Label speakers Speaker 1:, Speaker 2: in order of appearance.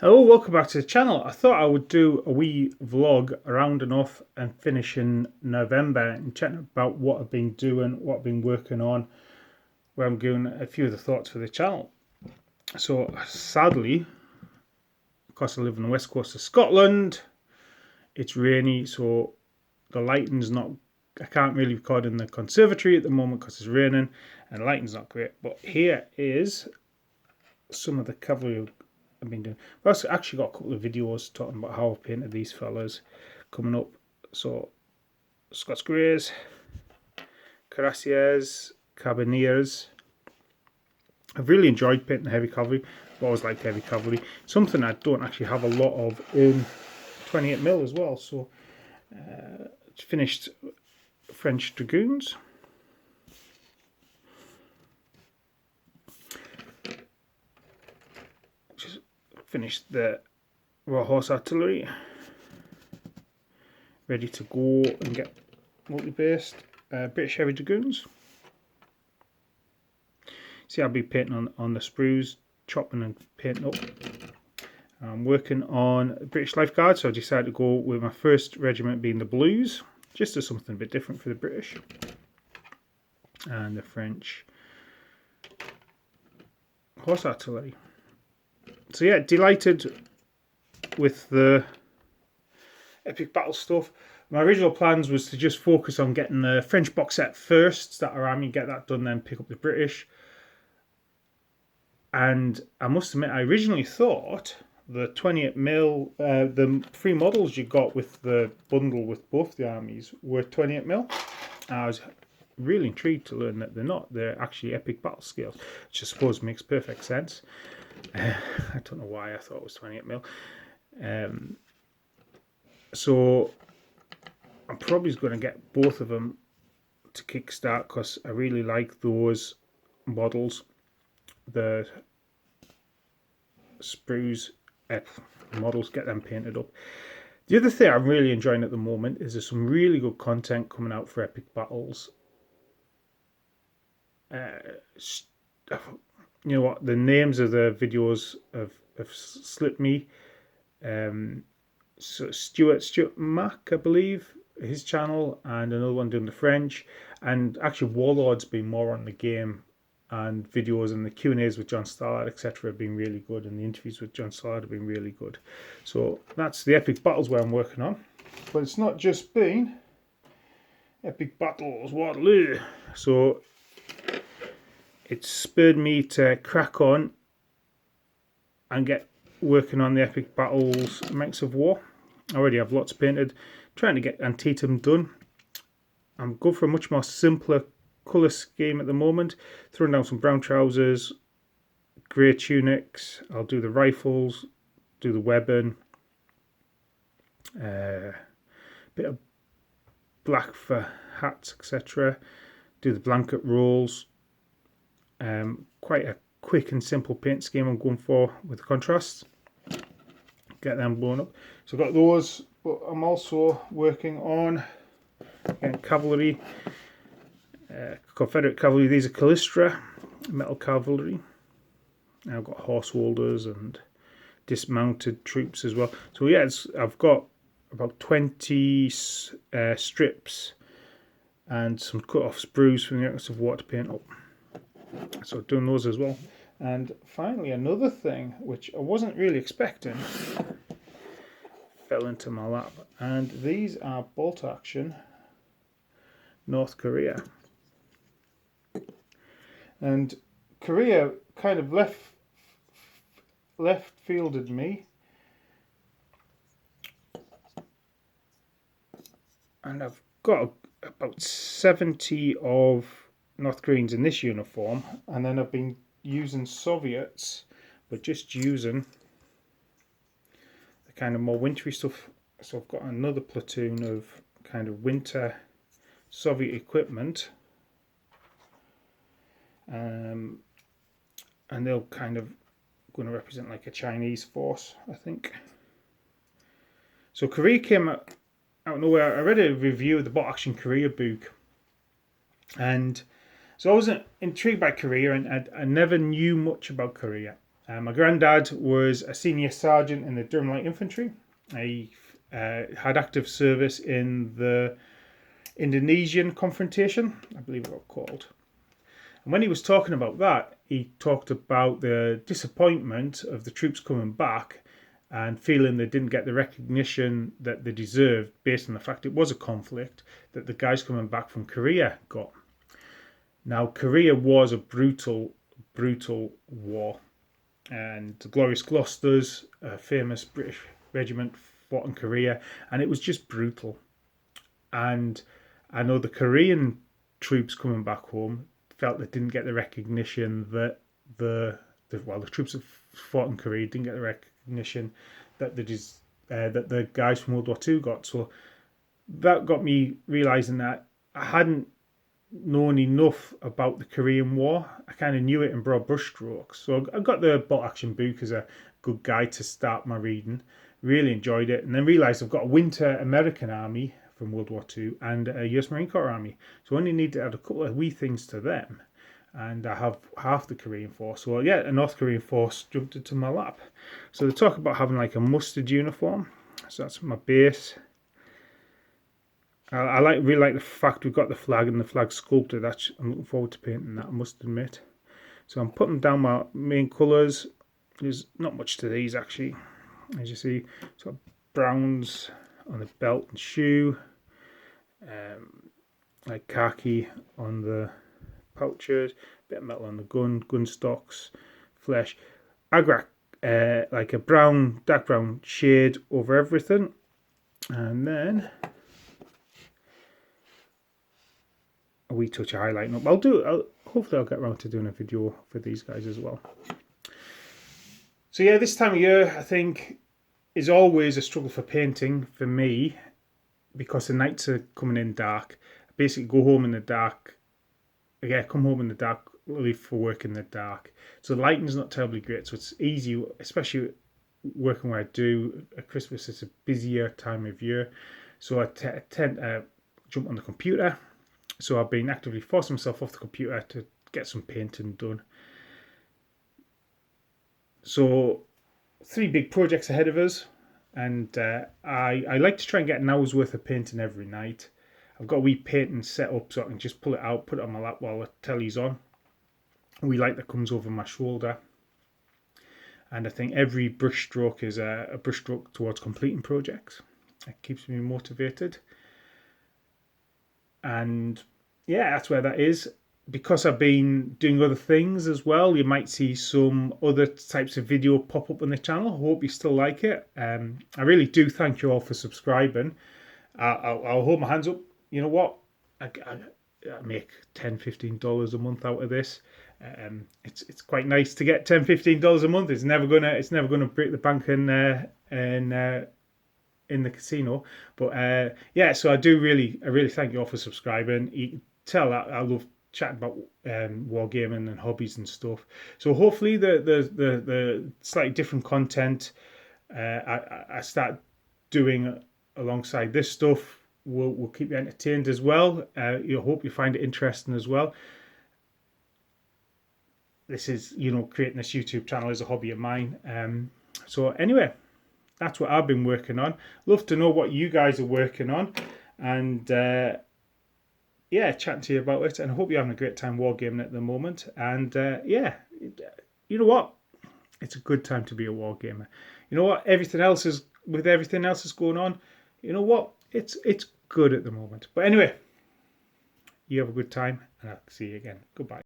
Speaker 1: Hello, welcome back to the channel. I thought I would do a wee vlog rounding off and finishing November and chatting about what I've been doing, what I've been working on, where I'm giving a few of the thoughts for the channel. So sadly, because I live on the west coast of Scotland, it's rainy, so the lighting's not, I can't really record in the conservatory at the moment because it's raining and the lighting's not great. But here is some of the cavalry I've been doing. I've actually got a couple of videos talking about how I've painted these fellas coming up. So Scots Greys, Cuirassiers, Carbineers. I've really enjoyed painting heavy cavalry. I've always liked heavy cavalry. Something I don't actually have a lot of in 28mm as well. So finished French Dragoons. Just finished the Royal Horse Artillery. Ready to go and get multi-based British Heavy Dragoons. See, I'll be painting on the sprues, chopping and painting up. I'm working on British Life Guard, so I decided to go with my first regiment being the Blues, just as something a bit different for the British. And the French Horse Artillery. So yeah, delighted with the epic battle stuff. My original plans was to just focus on getting the French box set first, start our army, get that done, then pick up the British. And I must admit, I originally thought the 28mm, the three models you got with the bundle with both the armies were 28mm. I was really intrigued to learn that they're not. They're actually epic battle scales, which I suppose makes perfect sense. I don't know why I thought it was 28mm. So I'm probably going to get both of them to kickstart because I really like those models. The sprues models, get them painted up. The other thing I'm really enjoying at the moment is there's some really good content coming out for epic battles. You know what, the names of the videos have slipped me. So Stuart Mack, I believe, his channel, and another one doing the French, and actually Warlord's been more on the game, and videos and the Q&As with John Stallard, etc. have been really good, and the interviews with John Stallard have been really good. So that's the epic battles where I'm working on. But it's not just been epic battles Waterloo. So it spurred me to crack on and get working on the epic battles Mechs of War. I already have lots painted, trying to get Antietam done. I'm going for a much more simpler colour scheme at the moment, throwing down some brown trousers, grey tunics. I'll do the rifles, do the weapon, bit of black for hats, etc. Do the blanket rolls. Quite a quick and simple paint scheme I'm going for with the contrasts. Get them blown up. So I've got those, but I'm also working on cavalry, Confederate cavalry. These are Callistra metal cavalry. And I've got horse holders and dismounted troops as well. So yeah, I've got about 20 strips and some cut off sprues from the Mechs of War to paint up. So doing those as well. And finally, another thing which I wasn't really expecting fell into my lap, and these are bolt action North Korea. And Korea kind of left fielded me, and I've got about 70 of North Koreans in this uniform, and then I've been using Soviets, but just using the kind of more wintry stuff. So I've got another platoon of kind of winter Soviet equipment, and they'll kind of going to represent like a Chinese force, I think. So Korea came out of nowhere. I read a review of the Bot Action Korea book, and so I was intrigued by Korea, and I never knew much about Korea. My granddad was a senior sergeant in the Durham Light Infantry. He had active service in the Indonesian confrontation, I believe it was called. And when he was talking about that, he talked about the disappointment of the troops coming back and feeling they didn't get the recognition that they deserved based on the fact it was a conflict that the guys coming back from Korea got. Now, Korea was a brutal, brutal war. And the Glorious Gloucesters, a famous British regiment, fought in Korea, and it was just brutal. And I know the Korean troops coming back home felt they didn't get the recognition that the troops that fought in Korea didn't get the recognition that the guys from World War II got. So that got me realizing that I hadn't known enough about the Korean War. I kind of knew it in broad brushstrokes. So I got the Bolt Action book as a good guide to start my reading. Really enjoyed it, and then realised I've got a winter American army from World War II and a US Marine Corps army. So I only need to add a couple of wee things to them. And I have half the Korean force. So yeah, a North Korean force jumped into my lap. So they talk about having like a mustard uniform. So that's my base. I really like the fact we've got the flag and the flag sculpted. I'm looking forward to painting that, I must admit. So I'm putting down my main colours. There's not much to these actually, as you see. So browns on the belt and shoe, like khaki on the pouches, bit of metal on the gun stocks, flesh. I got like a brown, dark brown shade over everything, and then a wee touch of highlighting up. Hopefully I'll get around to doing a video for these guys as well. So yeah, this time of year I think is always a struggle for painting for me because the nights are coming in dark. I basically go home in the dark. Come home in the dark, leave for work in the dark. So the lighting's not terribly great, so it's easy, especially working where I do. At Christmas it's a busier time of year, so I tend to jump on the computer. So I've been actively forcing myself off the computer to get some painting done. So 3 big projects ahead of us, and I like to try and get an hour's worth of painting every night. I've got a wee painting set up so I can just pull it out, put it on my lap while the telly's on. A wee light that comes over my shoulder. And I think every brush stroke is a brush stroke towards completing projects. It keeps me motivated. And yeah, that's where that is. Because I've been doing other things as well, you might see some other types of video pop up on the channel. I hope you still like it. I really do thank you all for subscribing. I'll hold my hands up. You know what? I make $10-15 a month out of this. It's quite nice to get $10-15 a month. It's never gonna break the bank in the casino. But yeah, so I really thank you all for subscribing. You can tell that I love chatting about wargaming and hobbies and stuff. So hopefully the slightly different content I start doing alongside this stuff will keep you entertained as well. Hope you find it interesting as well. This is, creating this YouTube channel is a hobby of mine. So anyway, that's what I've been working on. Love to know what you guys are working on, and yeah, chatting to you about it. And I hope you're having a great time wargaming at the moment. And yeah, you know what? It's a good time to be a wargamer. You know what? Everything else is going on. You know what? It's good at the moment. But anyway, you have a good time, and I'll see you again. Goodbye.